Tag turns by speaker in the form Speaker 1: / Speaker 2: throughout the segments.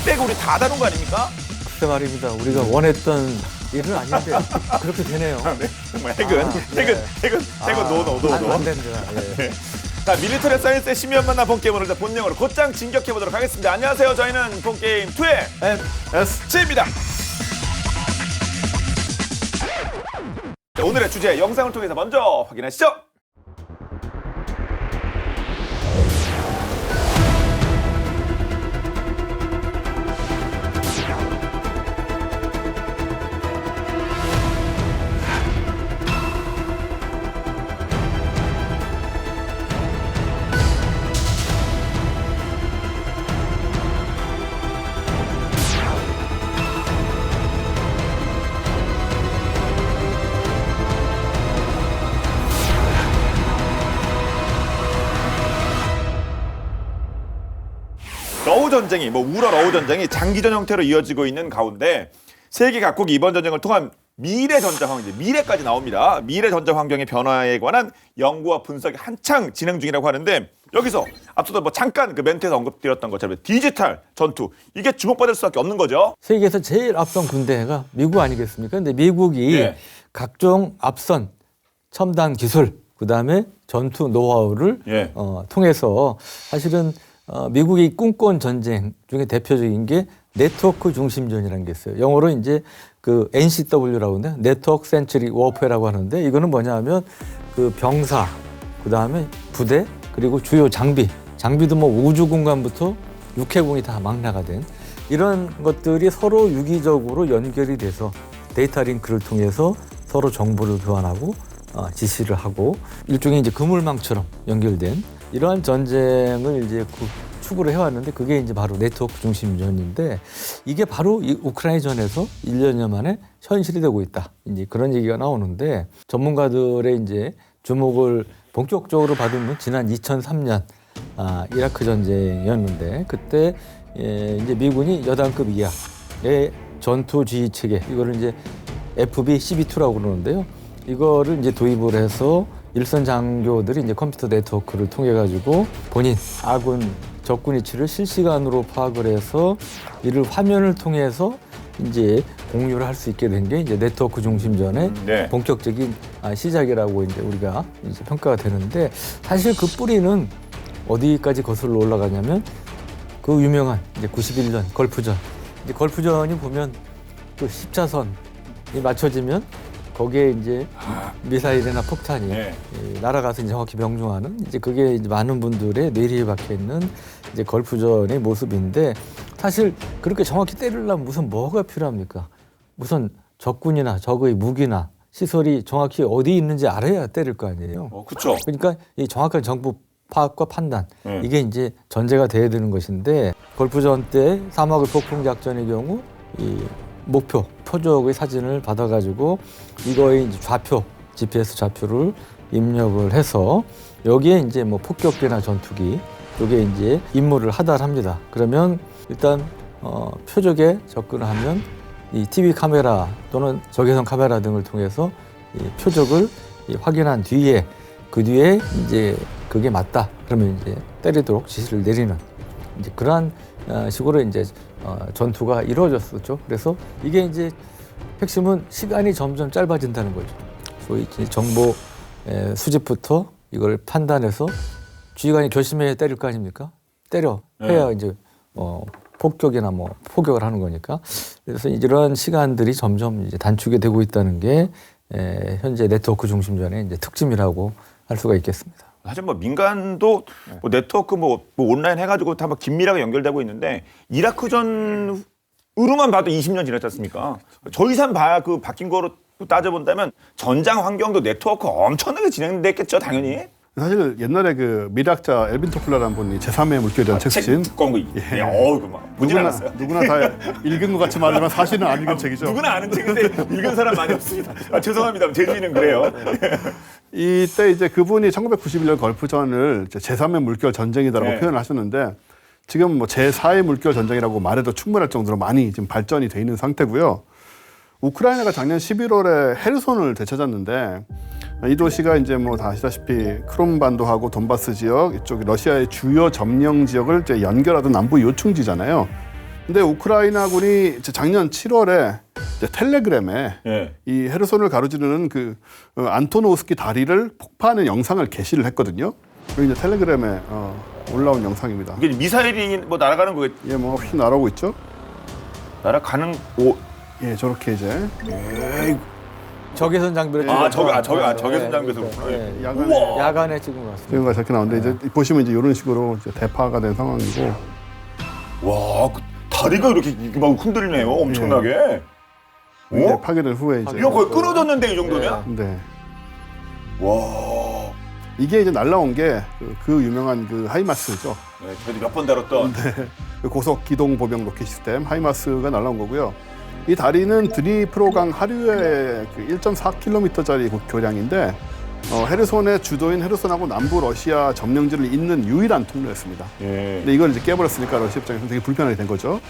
Speaker 1: 빼고 우리 다 다룬 거 아닙니까?
Speaker 2: 그때 말입니다. 우리가 원했던 일은 아닌데 그렇게 되네요.
Speaker 1: 네. 정말 해군 노.
Speaker 2: 안 됩니다. 예.
Speaker 1: 자, 밀리터리 사이언스의 심연 만나 본 게임을 본능으로 곧장 진격해 보도록 하겠습니다. 안녕하세요. 저희는 본 게임 2의 SG입니다. 오늘의 주제 영상을 통해서 먼저 확인하시죠. 러우 전쟁이 우러 러우 전쟁이 장기전 형태로 이어지고 있는 가운데 세계 각국이 이번 전쟁을 통한 미래 전장 환경, 미래까지 나옵니다. 미래 전장 환경의 변화에 관한 연구와 분석이 한창 진행 중이라고 하는데 여기서 앞서도 잠깐 그 멘트에서 언급드렸던 것처럼 디지털 전투 이게 주목받을 수밖에 없는 거죠.
Speaker 2: 세계에서 제일 앞선 군대가 미국 아니겠습니까? 근데 미국이 각종 앞선 첨단 기술, 그다음에 전투 노하우를 통해서 사실은 미국이 꿈꿔온 전쟁 중에 대표적인 게 네트워크 중심전이라는 게 있어요. 영어로 이제 그 NCW라고 하는데 네트워크 센츄리 워페라고 하는데 이거는 뭐냐면 그 병사, 그다음에 부대, 그리고 주요 장비도 우주 공간부터 육해공이 다 망라가 된 이런 것들이 서로 유기적으로 연결이 돼서 데이터 링크를 통해서 서로 정보를 교환하고 지시를 하고 일종의 이제 그물망처럼 연결된 이러한 전쟁을 이제 추구를 해왔는데 그게 이제 바로 네트워크 중심전인데 이게 바로 이 우크라이나전에서 1년여 만에 현실이 되고 있다. 이제 그런 얘기가 나오는데 전문가들의 이제 주목을 본격적으로 받은 건 지난 2003년 이라크 전쟁이었는데 그때 이제 미군이 여단급 이하의 전투 지휘 체계 이거를 이제 FB-12라고 그러는데요. 이거를 이제 도입을 해서 일선 장교들이 이제 컴퓨터 네트워크를 통해 가지고 본인 적군 위치를 실시간으로 파악을 해서 이를 화면을 통해서 이제 공유를 할 수 있게 된 게 이제 네트워크 중심전의 본격적인 시작이라고 이제 우리가 이제 평가가 되는데 사실 그 뿌리는 어디까지 거슬러 올라가냐면 그 유명한 이제 91년 걸프전. 이제 걸프전이 보면 그 십자선이 맞춰지면 거기에 이제 미사일이나 폭탄이 날아가서 이제 정확히 명중하는 이제 그게 이제 많은 분들의 뇌리에 박혀 있는 이제 걸프전의 모습인데 사실 그렇게 정확히 때리려면 무슨 뭐가 필요합니까? 우선 적군이나 적의 무기나 시설이 정확히 어디 있는지 알아야 때릴 거 아니에요.
Speaker 1: 그렇죠.
Speaker 2: 그러니까 이 정확한 정보 파악과 판단 이게 이제 전제가 돼야 되는 것인데 걸프전 때 사막의 폭풍 작전의 경우 이 목표, 표적의 사진을 받아가지고 이거의 이제 좌표, GPS 좌표를 입력을 해서 여기에 이제 폭격기나 전투기 요게 이제 임무를 하달합니다. 그러면 일단 표적에 접근을 하면 이 TV 카메라 또는 적외선 카메라 등을 통해서 이 표적을 확인한 뒤에 그 뒤에 이제 그게 맞다 그러면 이제 때리도록 지시를 내리는 이제 그러한 식으로 이제 전투가 이루어졌었죠. 그래서 이게 이제 핵심은 시간이 점점 짧아진다는 거죠. 소위 정보 수집부터 이걸 판단해서 지휘관이 결심해야 때릴 거 아닙니까? 해야 이제 폭격이나 포격을 하는 거니까. 그래서 이런 시간들이 점점 이제 단축이 되고 있다는 게 현재 네트워크 중심전의 이제 특징이라고 할 수가 있겠습니다.
Speaker 1: 사실 민간도 네트워크 온라인 해가지고 다 긴밀하게 연결되고 있는데 이라크전으로만 봐도 20년 지났지 않습니까? 저 이상 바뀐 거로 따져본다면 전장 환경도 네트워크 엄청나게 진행됐겠죠, 당연히.
Speaker 3: 사실 옛날에 그 미래학자 엘빈 토플러라는 분이 제3의 물결이라는 책 쓰신
Speaker 1: 두꺼운 거 문질러놨어요.
Speaker 3: 누구나 다 읽은 것 같이 말하지만 사실은 안 읽은 책이죠.
Speaker 1: 누구나 아는 책인데 읽은 사람 많이 없습니다. 죄송합니다. 제 주인은 그래요.
Speaker 3: 이때 이제 그분이 1991년 걸프전을 제3의 물결 전쟁이다라고 표현을 하셨는데 지금 제4의 물결 전쟁이라고 말해도 충분할 정도로 많이 지금 발전이 돼 있는 상태고요. 우크라이나가 작년 11월에 헤르손을 되찾았는데 이 도시가 이제 다 아시다시피 크롬반도하고 돈바스 지역 이쪽 러시아의 주요 점령 지역을 이제 연결하던 남부 요충지잖아요. 근데 우크라이나군이 이제 작년 7월에 이제 텔레그램에
Speaker 1: 예.
Speaker 3: 이 헤르손을 가로지르는 그 안토노우스키 다리를 폭파하는 영상을 게시를 했거든요. 그게 이제 텔레그램에 올라온 영상입니다.
Speaker 1: 이게 미사일이 뭐 날아가는 거겠?
Speaker 3: 예, 뭐 휙 날아오고 있죠.
Speaker 1: 날아가는 오.
Speaker 3: 예, 저렇게 이제
Speaker 2: 적외선 장비를
Speaker 1: 적외선 장비에서 그렇구나.
Speaker 2: 예. 야간에 찍은 것 같습니다.
Speaker 3: 지금까지 저렇게 나오는데 이제 보시면 이제 이런 식으로 이제 대파가 된 상황이고.
Speaker 1: 와, 그 다리가 이렇게 막 흔들리네요. 엄청나게.
Speaker 3: 이제 파괴된 후에 이제
Speaker 1: 이거 거의 끊어졌는데 이 정도면?
Speaker 3: 네.
Speaker 1: 와.
Speaker 3: 이게 이제 날라온 게 그 유명한 그 하이마스죠.
Speaker 1: 네, 저희도 몇 번 다뤘던.
Speaker 3: 그 고속 기동 보병 로켓 시스템 하이마스가 날라온 거고요. 이 다리는 드니프로강 하류의 그 1.4km짜리 교량인데 헤르손의 주도인 헤르손하고 남부 러시아 점령지를 잇는 유일한 통로였습니다.
Speaker 1: 예.
Speaker 3: 근데 이걸 이제 깨버렸으니까 러시아 입장에서 되게 불편하게 된 거죠.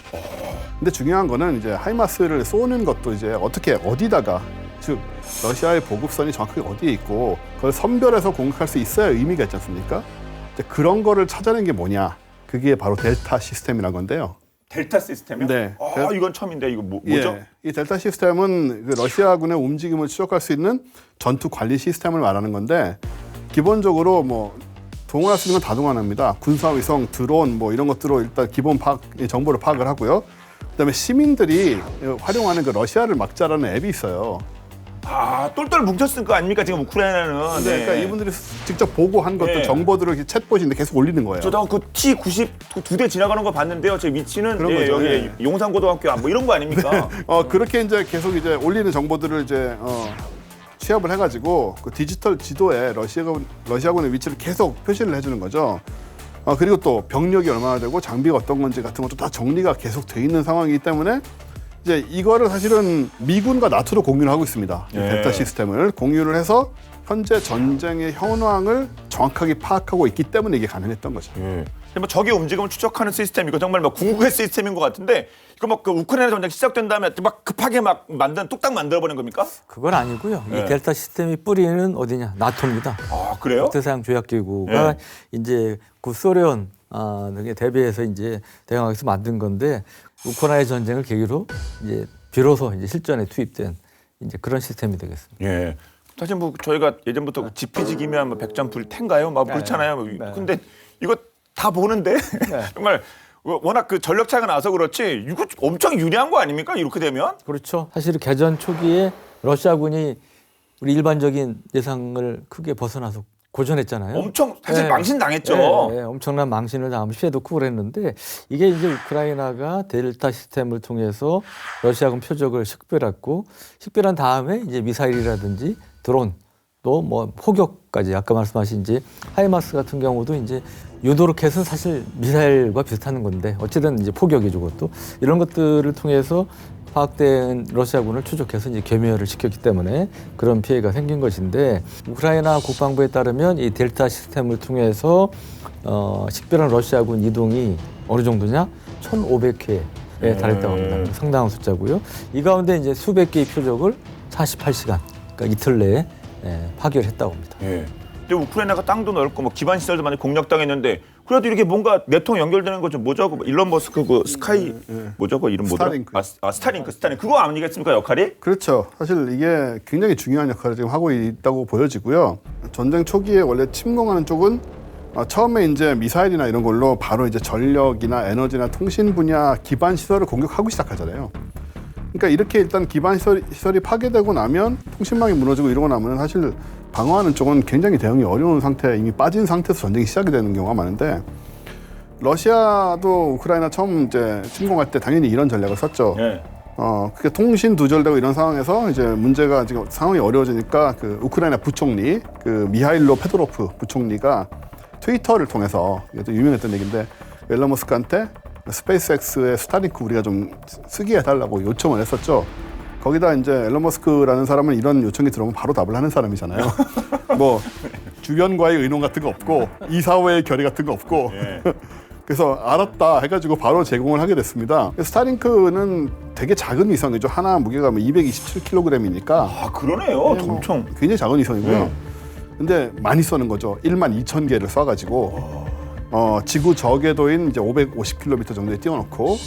Speaker 3: 근데 중요한 거는 이제 하이마스를 쏘는 것도 이제 어디다가 즉 러시아의 보급선이 정확하게 어디에 있고 그걸 선별해서 공격할 수 있어야 의미가 있지 않습니까? 이제 그런 거를 찾아낸 게 뭐냐? 그게 바로 델타 시스템이라는 건데요.
Speaker 1: 델타 시스템이요?
Speaker 3: 네.
Speaker 1: 아, 이건 처음인데 이거 뭐죠?
Speaker 3: 예, 이 델타 시스템은 그 러시아군의 움직임을 추적할 수 있는 전투 관리 시스템을 말하는 건데 기본적으로 뭐 동원할 수 있는 건 다 동원합니다. 군사위성, 드론 뭐 이런 것들로 일단 기본 정보를 파악을 하고요. 그다음에 시민들이 활용하는 그 러시아를 막자라는 앱이 있어요.
Speaker 1: 아, 똘똘 뭉쳤을 거 아닙니까 지금 우크라이나는.
Speaker 3: 네. 그러니까 이분들이 직접 보고한 것들
Speaker 1: 네.
Speaker 3: 정보들을 이렇게 챗봇인데 계속 올리는 거예요.
Speaker 1: 저도 그 T90 두 대 지나가는 거 봤는데요. 제 위치는
Speaker 3: 그런 거죠.
Speaker 1: 여기
Speaker 3: 예.
Speaker 1: 용산고등학교 뭐 이런 거 아닙니까?
Speaker 3: 그렇게 이제 계속 이제 올리는 정보들을 이제 취합을 해가지고 그 디지털 지도에 러시아군의 위치를 계속 표시를 해주는 거죠. 그리고 또 병력이 얼마나 되고 장비가 어떤 건지 같은 것도 다 정리가 계속 돼 있는 상황이기 때문에 이제 이거를 사실은 미군과 나토도 공유를 하고 있습니다. 이
Speaker 1: 예.
Speaker 3: 델타 시스템을 공유를 해서 현재 전쟁의 현황을 정확하게 파악하고 있기 때문에 이게 가능했던 거죠.
Speaker 1: 뭐 적의 움직임을 추적하는 시스템 이거 정말 막 궁극의 시스템인 것 같은데 이거 막 그 우크라이나 전쟁 시작된 다음에 막 급하게 막 뚝딱 만들어버린 겁니까?
Speaker 2: 그건 아니고요.
Speaker 1: 네.
Speaker 2: 이 델타 시스템이 뿌리는 어디냐? 나토입니다.
Speaker 1: 아 그래요?
Speaker 2: 북대서양 조약기구가
Speaker 1: 네.
Speaker 2: 이제 구소련 등에 대비해서 이제 대응하기 만든 건데 우크라이나 전쟁을 계기로 이제 비로소 이제 실전에 투입된 이제 그런 시스템이 되겠습니다.
Speaker 1: 예. 사실 뭐 저희가 예전부터 지피지기면 뭐 백전불태인가요? 막 그렇잖아요.
Speaker 2: 네.
Speaker 1: 근데 이거 다 보는데 정말 워낙 그 전력 차이가 나서 그렇지 이거 엄청 유리한 거 아닙니까? 이렇게 되면?
Speaker 2: 그렇죠. 사실 개전 초기에 러시아군이 우리 일반적인 예상을 크게 벗어나서 고전했잖아요.
Speaker 1: 엄청 사실
Speaker 2: 네.
Speaker 1: 망신당했죠.
Speaker 2: 네, 엄청난 망신을 당하면서 피해도 크고 그랬는데 이게 이제 우크라이나가 델타 시스템을 통해서 러시아군 표적을 식별한 다음에 이제 미사일이라든지 드론 또 뭐 포격까지 아까 말씀하신 이제 하이마스 같은 경우도 이제 유도로켓은 사실 미사일과 비슷한 건데 어찌든 이제 포격이죠 그것도 이런 것들을 통해서 파악된 러시아군을 추적해서 이제 괴멸을 시켰기 때문에 그런 피해가 생긴 것인데 우크라이나 국방부에 따르면 이 델타 시스템을 통해서 식별한 러시아군 이동이 어느 정도냐 1,500회에 달했다고 합니다. 상당한 숫자고요. 이 가운데 이제 수백 개의 표적을 48시간 그러니까 이틀 내에 파괴를 했다고 합니다.
Speaker 1: 예. 근데 우크라이나가 땅도 넓고 뭐 기반 시설도 많이 공략당했는데 그래도 이렇게 뭔가 네트워크 연결되는 거 좀 뭐죠? 그 일론 머스크 그 스카이 뭐죠? 그 이름 뭐더라?
Speaker 3: 스타링크.
Speaker 1: 스타링크 그거 아니겠습니까 역할이?
Speaker 3: 그렇죠. 사실 이게 굉장히 중요한 역할을 지금 하고 있다고 보여지고요. 전쟁 초기에 원래 침공하는 쪽은 처음에 이제 미사일이나 이런 걸로 바로 이제 전력이나 에너지나 통신 분야 기반 시설을 공격하고 시작하잖아요. 그러니까 이렇게 일단 기반 시설이 파괴되고 나면 통신망이 무너지고 이러고 나면 사실 방어하는 쪽은 굉장히 대응이 어려운 상태에 이미 빠진 상태에서 전쟁이 시작이 되는 경우가 많은데 러시아도 우크라이나 처음 이제 침공할 때 당연히 이런 전략을 썼죠.
Speaker 1: 예.
Speaker 3: 그게 통신 두절되고 이런 상황에서 이제 문제가 지금 상황이 어려워지니까 그 우크라이나 부총리 그 미하일로 페도로프 부총리가 트위터를 통해서 이것도 유명했던 얘기인데 일론 머스크한테 스페이스X의 스타링크 우리가 좀 쓰게 해달라고 요청을 했었죠. 거기다 이제 일론 머스크라는 사람은 이런 요청이 들어오면 바로 답을 하는 사람이잖아요. 뭐 주변과의 의논 같은 거 없고 이사회의 결의 같은 거 없고 그래서 알았다 해가지고 바로 제공을 하게 됐습니다. 스타링크는 되게 작은 위성이죠. 하나 무게가 227kg이니까
Speaker 1: 아 그러네요. 엄청
Speaker 3: 굉장히 작은 위성이고요. 근데 많이 쏘는 거죠. 12,000개를 쏴가지고 지구 저궤도인 이제 550km 정도에 띄워놓고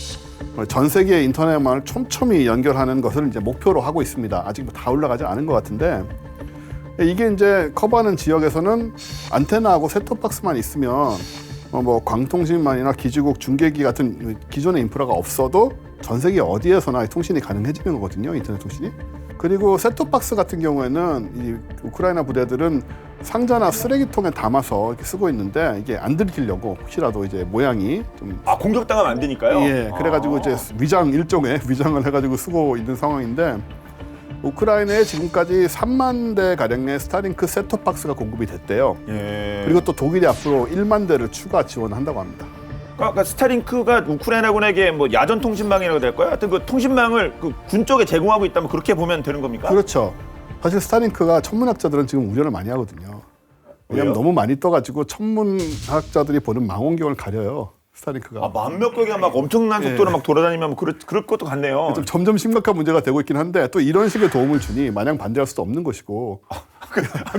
Speaker 3: 전 세계 인터넷망을 촘촘히 연결하는 것을 이제 목표로 하고 있습니다. 아직 뭐 다 올라가지 않은 것 같은데 이게 이제 커버하는 지역에서는 안테나하고 셋톱박스만 있으면 뭐 광통신망이나 기지국 중계기 같은 기존의 인프라가 없어도 전 세계 어디에서나 통신이 가능해지는 거거든요. 인터넷 통신이. 그리고 셋톱박스 같은 경우에는 이 우크라이나 부대들은 상자나 쓰레기통에 담아서 이렇게 쓰고 있는데 이게 안 들키려고 혹시라도 이제 모양이 좀
Speaker 1: 공격당하면 안 되니까요.
Speaker 3: 예, 그래가지고 이제 일종의 위장을 해가지고 쓰고 있는 상황인데 우크라이나에 지금까지 3만 대 가량의 스타링크 셋톱박스가 공급이 됐대요.
Speaker 1: 예.
Speaker 3: 그리고 또 독일이 앞으로 1만 대를 추가 지원한다고 합니다.
Speaker 1: 그러니까 스타링크가 우크라이나군에게 뭐 야전 통신망이라고 될까요? 하여튼 그 통신망을 그 군 쪽에 제공하고 있다면 그렇게 보면 되는 겁니까?
Speaker 3: 그렇죠. 사실 스타링크가 천문학자들은 지금 우려를 많이 하거든요. 왜냐하면
Speaker 1: 왜요?
Speaker 3: 너무 많이 떠가지고 천문학자들이 보는 망원경을 가려요. 스타링크가.
Speaker 1: 만몇 개가 막 엄청난 속도로 막 돌아다니면 뭐 그럴 것도 같네요.
Speaker 3: 좀 점점 심각한 문제가 되고 있긴 한데 또 이런 식의 도움을 주니 마냥 반대할 수도 없는 것이고.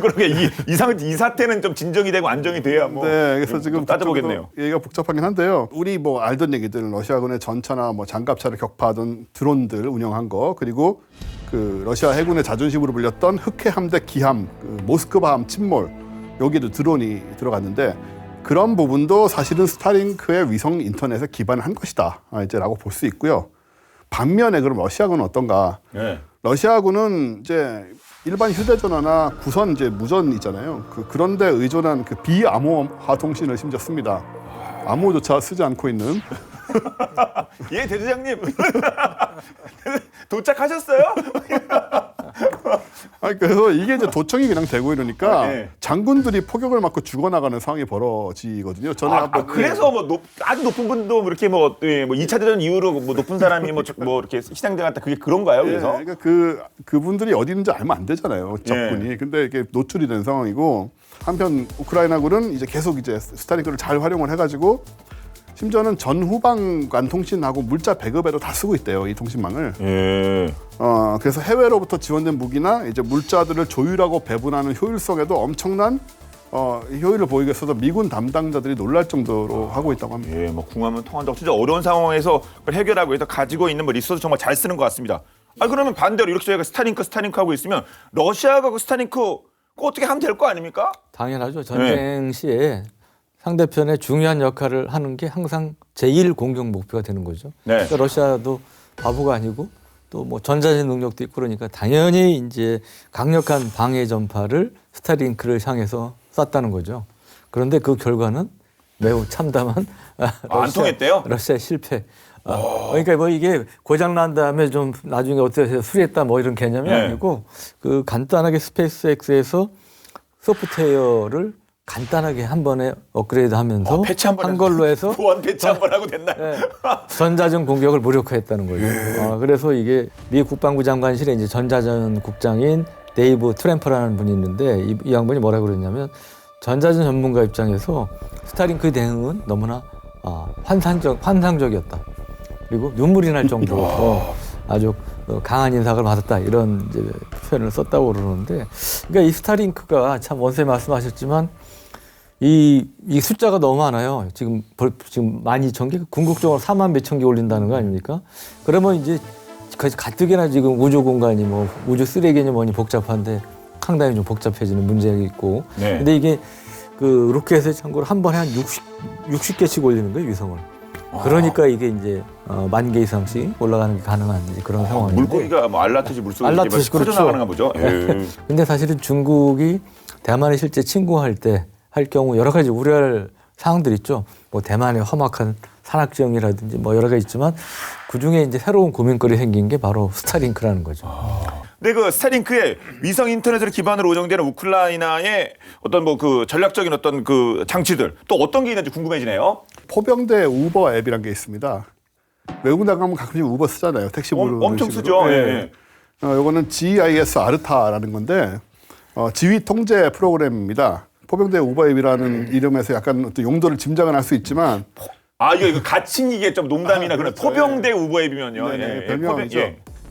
Speaker 1: 그러게 이 사태는 좀 진정이 되고 안정이 돼야 뭐.
Speaker 3: 네, 그래서 지금
Speaker 1: 따져보겠네요.
Speaker 3: 얘기가 복잡하긴 한데요. 우리 뭐 알던 얘기들, 러시아군의 전차나 뭐 장갑차를 격파하던 드론들 운영한 거, 그리고 그 러시아 해군의 자존심으로 불렸던 흑해 함대 기함, 그 모스크바함 침몰 여기도 드론이 들어갔는데. 그런 부분도 사실은 스타링크의 위성 인터넷에 기반을 한 것이다. 이제라고 볼 수 있고요. 반면에 그럼 러시아군은 어떤가?
Speaker 1: 네.
Speaker 3: 러시아군은 이제 일반 휴대전화나 구선 이제 무전 있잖아요. 그런데 의존한 그 비암호화 통신을 심지어 씁니다. 암호조차 쓰지 않고 있는.
Speaker 1: 예, 대대장님 도착하셨어요?
Speaker 3: 그래서 이게 이제 도청이 그냥 되고 이러니까
Speaker 1: 네.
Speaker 3: 장군들이 포격을 맞고 죽어나가는 상황이 벌어지거든요. 저는
Speaker 1: 그래서 뭐 아주 높은 분도 뭐 이렇게 뭐 2차 대전 이후로 뭐 높은 사람이 뭐 이렇게 희생당했다 그게 그런가요? 그래서
Speaker 3: 그러니까 그분들이 어디 있는지 알면 안 되잖아요. 적군이. 근데 이게 노출이 된 상황이고 한편 우크라이나군은 이제 계속 이제 스타링크를 잘 활용을 해가지고 심지어는 전후방간 통신하고 물자 배급에도 다 쓰고 있대요. 이 통신망을.
Speaker 1: 예.
Speaker 3: 그래서 해외로부터 지원된 무기나 이제 물자들을 조율하고 배분하는 효율성에도 엄청난 효율을 보이게 해서 미군 담당자들이 놀랄 정도로 하고 있다고 합니다.
Speaker 1: 예, 뭐 궁하면 통한다고 진짜 어려운 상황에서 그걸 해결하고 해서 가지고 있는 뭐 리소스 정말 잘 쓰는 것 같습니다. 그러면 반대로 이렇게 저희가 스타링크 하고 있으면 러시아가 그 스타링크 그거 어떻게 하면 될 거 아닙니까?
Speaker 2: 당연하죠. 전쟁 시에 상대편의 중요한 역할을 하는 게 항상 제1 공격 목표가 되는 거죠.
Speaker 1: 네.
Speaker 2: 그러니까 러시아도 바보가 아니고 또 뭐 전자전 능력도 있고 그러니까 당연히 이제 강력한 방해 전파를 스타링크를 향해서 쐈다는 거죠. 그런데 그 결과는 매우 참담한
Speaker 1: 안 통했대요?
Speaker 2: 러시아의 실패. 그러니까 뭐 이게 고장 난 다음에 좀 나중에 어떻게 수리했다 뭐 이런 개념이
Speaker 1: 네.
Speaker 2: 아니고 그 간단하게 스페이스X에서 소프트웨어를 간단하게 한 번에 업그레이드하면서
Speaker 1: 패치 한
Speaker 2: 걸로 해서
Speaker 1: 보안 패치 한 번 하고 됐나요?
Speaker 2: 전자전 공격을 무력화했다는 거예요. 그래서 이게 미 국방부 장관실에 이제 전자전 국장인 데이브 트램프라는 분이 있는데 이 양반이 뭐라고 그랬냐면 전자전 전문가 입장에서 스타링크 대응은 너무나 환상적이었다. 그리고 눈물이 날 정도로 아주 강한 인상을 받았다 이런 이제 표현을 썼다고 그러는데, 그러니까 이 스타링크가 참 원세 말씀하셨지만 이 숫자가 너무 많아요. 지금 12,000개, 궁극적으로 4만 몇천 개 올린다는 거 아닙니까? 그러면 이제 가뜩이나 지금 우주 공간이 뭐 우주 쓰레기니 뭐니 복잡한데 상당히 좀 복잡해지는 문제가 있고.
Speaker 1: 네.
Speaker 2: 근데 이게 그 로켓에 참고로 한 번에 한 60개씩 올리는 거예요, 위성을. 그러니까 이게 이제 10,000개 이상씩 올라가는 게 가능한 이제 그런 상황인데.
Speaker 1: 물고기가 뭐 알라트시 물속에
Speaker 2: 알라트시, 그렇죠.
Speaker 1: 퍼져나가는가 보죠.
Speaker 2: 근데 사실은 중국이 대만에 실제 침공할 때 할 경우 여러 가지 우려할 사항들이 있죠. 뭐 대만의 험악한 산악지형이라든지 뭐 여러 가지 있지만 그 중에 이제 새로운 고민거리 생긴 게 바로 스타링크라는 거죠.
Speaker 1: 근데 그 스타링크의 위성 인터넷을 기반으로 운영되는 우크라이나의 어떤 뭐 그 전략적인 어떤 그 장치들 또 어떤 게 있는지 궁금해지네요.
Speaker 3: 포병대 우버 앱이라는 게 있습니다. 외국 나가면 가끔씩 우버 쓰잖아요. 택시 부르는
Speaker 1: 엄청
Speaker 3: 식으로.
Speaker 1: 쓰죠.
Speaker 3: 예. 요거는 GIS 아르타라는 건데 지휘 통제 프로그램입니다. 포병대 우버 앱이라는 이름에서 약간 어떤 용도를 짐작은 할 수 있지만
Speaker 1: 이거 가칭 이게 좀 농담이나 그런
Speaker 3: 그렇죠.
Speaker 1: 포병대 우버 앱이면요.
Speaker 3: 별명이죠.